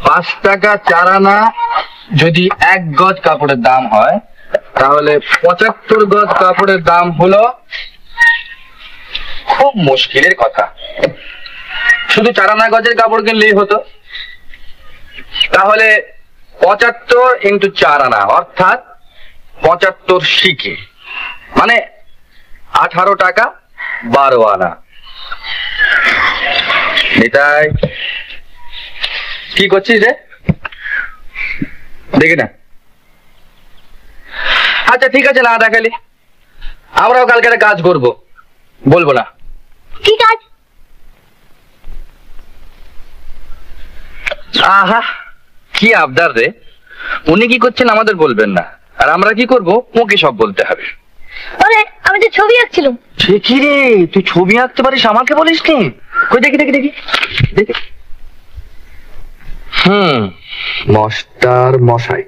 5 টাকা 4 আনা যদি 1 গজ কাপড়ের দাম হয়, তাহলে 75 গজ কাপড়ের দাম হলো খুব মুশকিলের কথা। শুধু 4 আনা গজের কাপড় কিনলেই হতো। তাহলে 75 ইন্টু 4 আনা অর্থাৎ 75 শিকে, মানে 18 টাকা 12 আনা। এটাই কি করছিস রে? দেখি না। আচ্ছা ঠিক আছে, না দেখালি, আমরাও কালকে একটা কাজ করবো, বলবো না। কি কাজ? আহা, কি আবদার রে। উনি কি করছেন আমাদের বলবেন না, আর আমরা কি করবো ওকে সব বলতে হবে। আরে আমি তো ছবি আঁকছিলাম। ঠিকই রে, তুই ছবি আঁকতে পারিস, আমাকে বলিস নি? কই দেখি দেখি দেখি দেখি। মাস্টার মশাই।